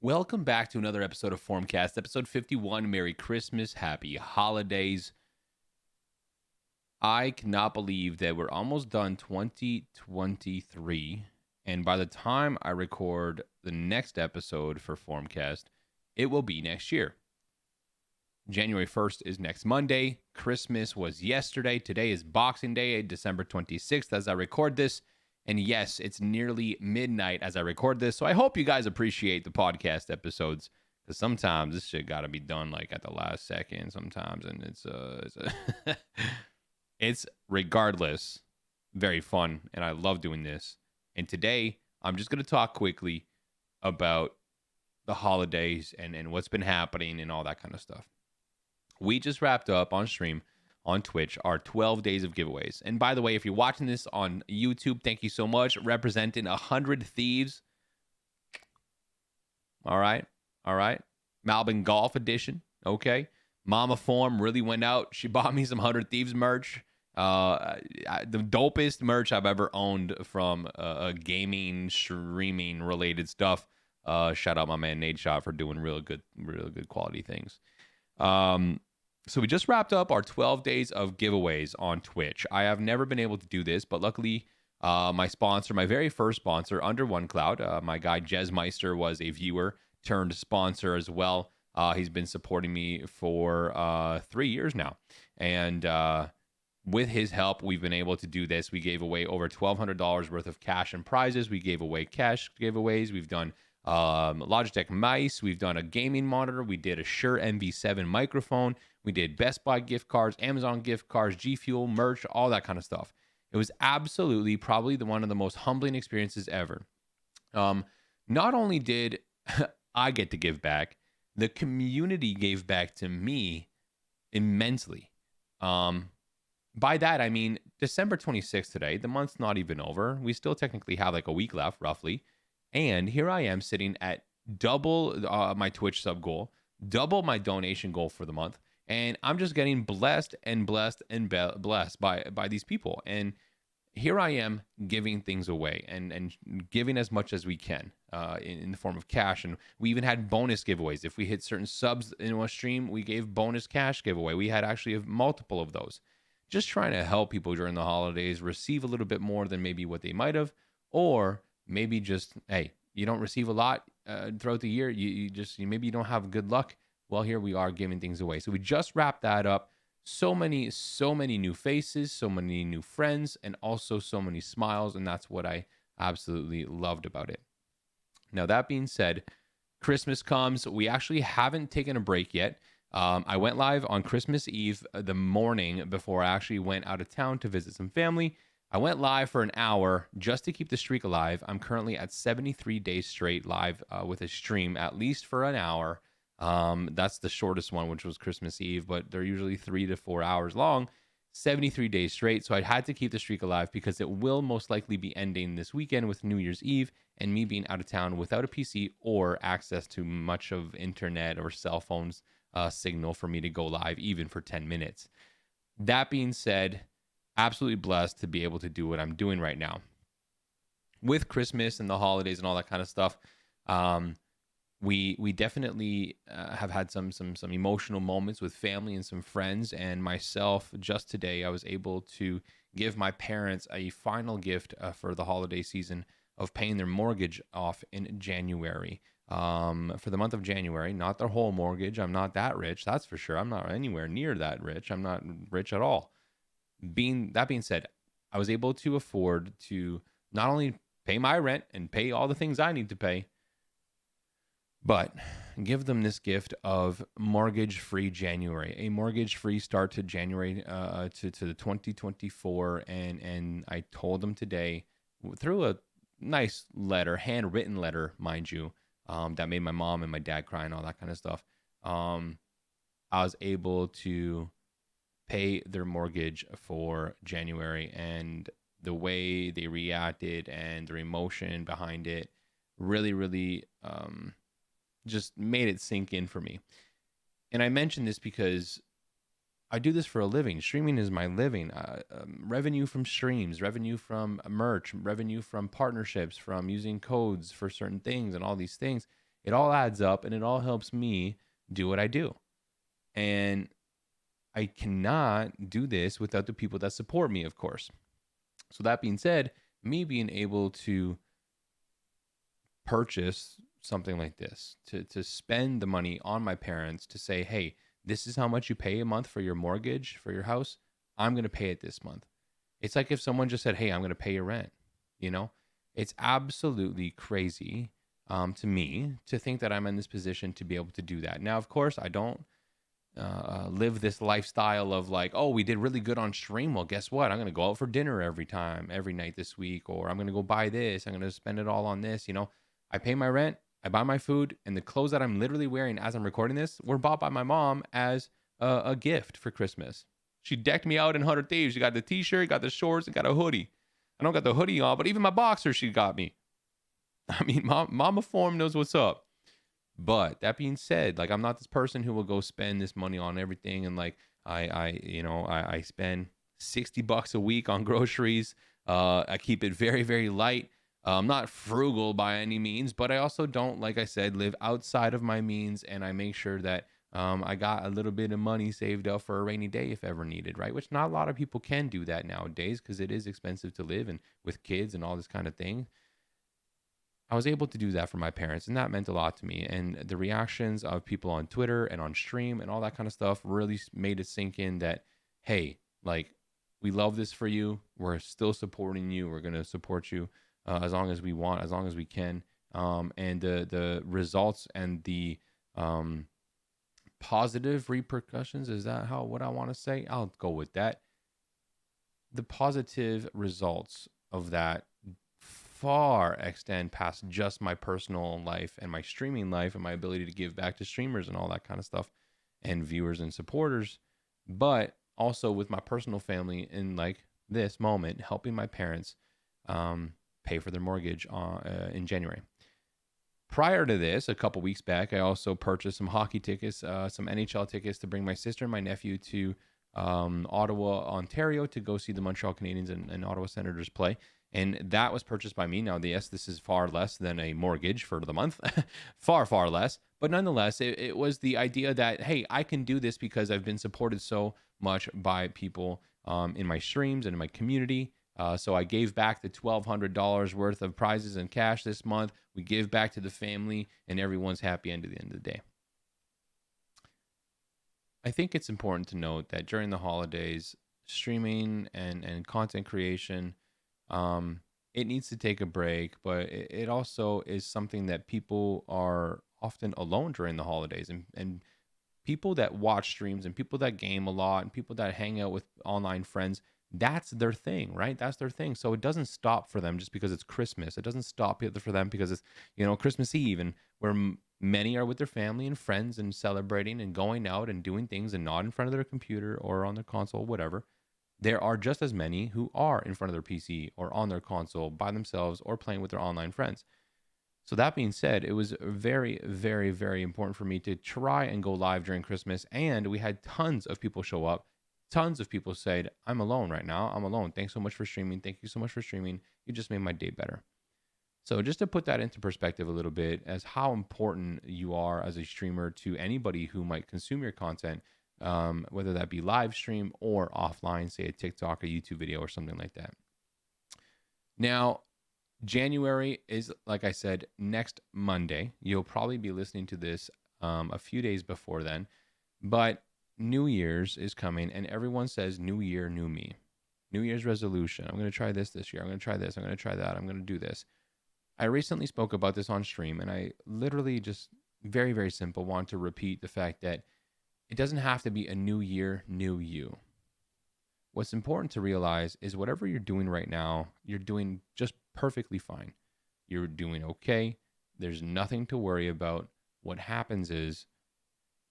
Welcome back to another episode of Formcast, episode 51. Merry Christmas, happy holidays. I cannot believe that we're almost done 2023. And by the time I record the next episode for Formcast, it will be next year. January 1st is next Monday. Christmas was yesterday. Today is Boxing Day, December 26th, as I record this. And yes, it's nearly midnight as I record this. So I hope you guys appreciate the podcast episodes, because sometimes this shit got to be done like at the last second sometimes. And it's regardless very fun. And I love doing this. And today I'm just going to talk quickly about the holidays and what's been happening and all that kind of stuff. We just wrapped up on stream on Twitch our 12 days of giveaways. And by the way, if you're watching this on YouTube, thank you so much. Representing 100 Thieves. All right. Malbin Golf Edition. Okay. Mama Form really went out. She bought me some 100 Thieves merch. The dopest merch I've ever owned from gaming, streaming related stuff. Shout out my man Nate Shot for doing real good quality things. So we just wrapped up our 12 days of giveaways on Twitch. I have never been able to do this, but luckily my sponsor, my very first sponsor, Under One Cloud, my guy Jez Meister was a viewer turned sponsor as well. He's been supporting me for 3 years now. And with his help, we've been able to do this. We gave away over $1,200 worth of cash and prizes. We gave away cash giveaways. We've done Logitech mice. We've done a gaming monitor. We did a Shure MV7 microphone. We did Best Buy gift cards, Amazon gift cards, GFUEL merch, all that kind of stuff. It was absolutely probably one of the most humbling experiences ever. Not only did I get to give back, the community gave back to me immensely. By that, I mean December 26th today. The month's not even over. We still technically have like a week left, roughly. And here I am sitting at double my Twitch sub goal, double my donation goal for the month. And I'm just getting blessed by these people. And here I am giving things away and giving as much as we can in the form of cash. And we even had bonus giveaways. If we hit certain subs in a stream, we gave bonus cash giveaway. We had actually multiple of those. Just trying to help people during the holidays receive a little bit more than maybe what they might have, or maybe just, hey, you don't receive a lot throughout the year. Maybe you don't have good luck. Well, here we are giving things away. So we just wrapped that up. So many new faces, so many new friends, and also so many smiles. And that's what I absolutely loved about it. Now, that being said, Christmas comes. We actually haven't taken a break yet. I went live on Christmas Eve, the morning before I actually went out of town to visit some family. I went live for an hour just to keep the streak alive. I'm currently at 73 days straight live with a stream, at least for an hour. That's the shortest one, which was Christmas Eve, but they're usually 3 to 4 hours long, 73 days straight. So I had to keep the streak alive because it will most likely be ending this weekend with New Year's Eve and me being out of town without a PC or access to much of internet or cell phones signal for me to go live even for 10 minutes. That being said, absolutely blessed to be able to do what I'm doing right now. With Christmas and the holidays and all that kind of stuff, we definitely have had some emotional moments with family and some friends, and myself. Just today, I was able to give my parents a final gift for the holiday season of paying their mortgage off in January. For the month of January, not their whole mortgage. I'm not that rich, that's for sure. I'm not anywhere near that rich. I'm not rich at all. That being said, I was able to afford to not only pay my rent and pay all the things I need to pay, but give them this gift of mortgage-free January, a mortgage-free start to January to the 2024. And I told them today through a nice letter, handwritten letter, mind you, that made my mom and my dad cry and all that kind of stuff. I was able to pay their mortgage for January, and the way they reacted and their emotion behind it really just made it sink in for me. And I mention this because I do this for a living. Streaming is my living. Revenue from streams, revenue from merch, revenue from partnerships, from using codes for certain things and all these things. It all adds up and it all helps me do what I do. And I cannot do this without the people that support me, of course. So that being said, me being able to purchase something like this, to spend the money on my parents, to say, hey, this is how much you pay a month for your mortgage for your house. I'm going to pay it this month. It's like if someone just said, hey, I'm going to pay your rent. You know, it's absolutely crazy to me to think that I'm in this position to be able to do that. Now, of course, I don't live this lifestyle of like, oh, we did really good on stream. Well, guess what? I'm going to go out for dinner every night this week, or I'm going to go buy this. I'm going to spend it all on this. You know, I pay my rent, I buy my food, and the clothes that I'm literally wearing as I'm recording this were bought by my mom as a gift for Christmas. She decked me out in 100 Thieves. She got the t-shirt, got the shorts, and got a hoodie. I don't got the hoodie on, but even my boxers she got me. I mean, Mama Form knows what's up. But that being said, like, I'm not this person who will go spend this money on everything. And like, I spend $60 a week on groceries. I keep it very, very light. I'm not frugal by any means, but I also don't, like I said, live outside of my means. And I make sure that I got a little bit of money saved up for a rainy day if ever needed, right? Which not a lot of people can do that nowadays because it is expensive to live and with kids and all this kind of thing. I was able to do that for my parents, and that meant a lot to me. And the reactions of people on Twitter and on stream and all that kind of stuff really made it sink in that, hey, like, we love this for you. We're still supporting you. We're going to support you as long as we want, as long as we can. And the results and the positive repercussions, is that what I want to say? I'll go with that. The positive results of that far extend past just my personal life and my streaming life and my ability to give back to streamers and all that kind of stuff and viewers and supporters, but also with my personal family in like this moment, helping my parents pay for their mortgage in January. Prior to this, a couple weeks back, I also purchased some hockey tickets, some NHL tickets to bring my sister and my nephew to Ottawa, Ontario to go see the Montreal Canadiens and Ottawa Senators play. And that was purchased by me. Now, yes, this is far less than a mortgage for the month, far, far less. But nonetheless, it was the idea that, hey, I can do this because I've been supported so much by people in my streams and in my community. So I gave back the $1,200 worth of prizes and cash this month. We give back to the family, and everyone's happy at the end of the day. I think it's important to note that during the holidays, streaming and content creation, it needs to take a break, but it also is something that people are often alone during the holidays. And people that watch streams and people that game a lot and people that hang out with online friends, that's their thing, right? That's their thing. So it doesn't stop for them just because it's Christmas. It doesn't stop for them because it's, Christmas Eve, and where many are with their family and friends and celebrating and going out and doing things and not in front of their computer or on their console, whatever. There are just as many who are in front of their PC or on their console by themselves or playing with their online friends. So that being said, it was very, very, very important for me to try and go live during Christmas. And we had tons of people show up. Tons of people said, I'm alone right now. I'm alone. Thanks so much for streaming. Thank you so much for streaming. You just made my day better. So just to put that into perspective a little bit as how important you are as a streamer to anybody who might consume your content, whether that be live stream or offline, say a TikTok, a YouTube video, or something like that. Now, January is, like I said, next Monday. You'll probably be listening to this a few days before then, but New Year's is coming, and everyone says New Year, new me. New Year's resolution. I'm going to try this year. I'm going to try this. I'm going to try that. I'm going to do this. I recently spoke about this on stream, and I literally just very, very simple want to repeat the fact that it doesn't have to be a new year, new you. What's important to realize is whatever you're doing right now, you're doing just perfectly fine. You're doing okay. There's nothing to worry about. What happens is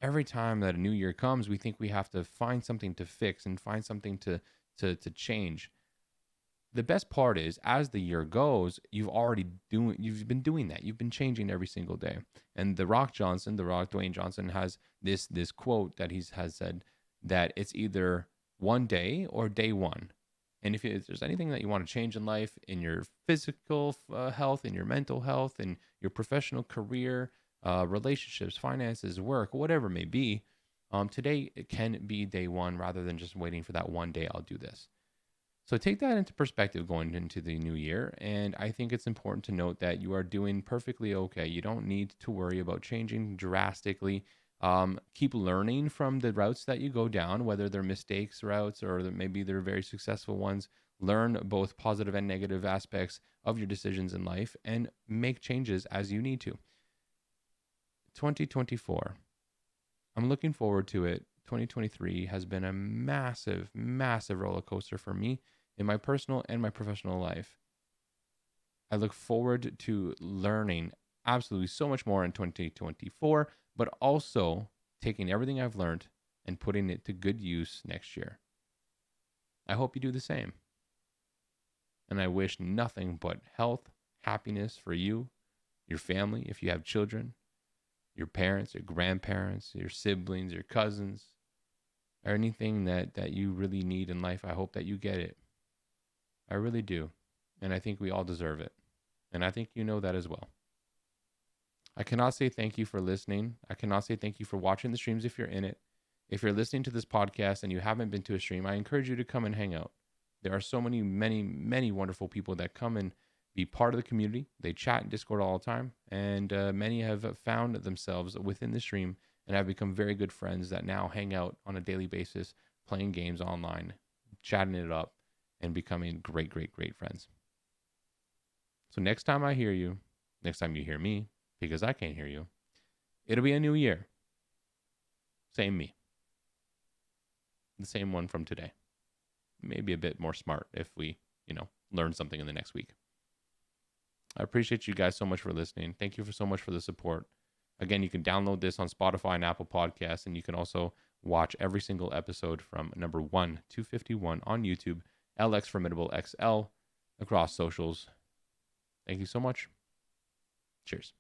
every time that a new year comes, we think we have to find something to fix and find something to change. The best part is, as the year goes, you've been doing that. You've been changing every single day. And The Rock, Dwayne Johnson, has this quote that he has said that it's either one day or day one. And if there's anything that you want to change in life, in your physical health, in your mental health, in your professional career, relationships, finances, work, whatever it may be. Today it can be day one rather than just waiting for that one day I'll do this. So take that into perspective going into the new year. And I think it's important to note that you are doing perfectly okay. You don't need to worry about changing drastically. Keep learning from the routes that you go down, whether they're mistakes routes or maybe they're very successful ones. Learn both positive and negative aspects of your decisions in life and make changes as you need to. 2024. I'm looking forward to it. 2023 has been a massive, massive roller coaster for me in my personal and my professional life. I look forward to learning absolutely so much more in 2024, but also taking everything I've learned and putting it to good use next year. I hope you do the same. And I wish nothing but health, happiness for you, your family, if you have children, your parents, your grandparents, your siblings, your cousins, or anything that you really need in life. I hope that you get it. I really do. And I think we all deserve it. And I think you know that as well. I cannot say thank you for listening. I cannot say thank you for watching the streams if you're in it. If you're listening to this podcast and you haven't been to a stream, I encourage you to come and hang out. There are so many wonderful people that come and be part of the community. They chat in Discord all the time. And many have found themselves within the stream and have become very good friends that now hang out on a daily basis, playing games online, chatting it up, and becoming great friends. So next time I hear you, next time you hear me, because I can't hear you, it'll be a new year. Same me. The same one from today. Maybe a bit more smart if we, learn something in the next week. I appreciate you guys so much for listening. Thank you so much for the support. Again, you can download this on Spotify and Apple Podcasts, and you can also watch every single episode from number 1 to 51 on YouTube, lxFORMIDABLExl, across socials. Thank you so much. Cheers.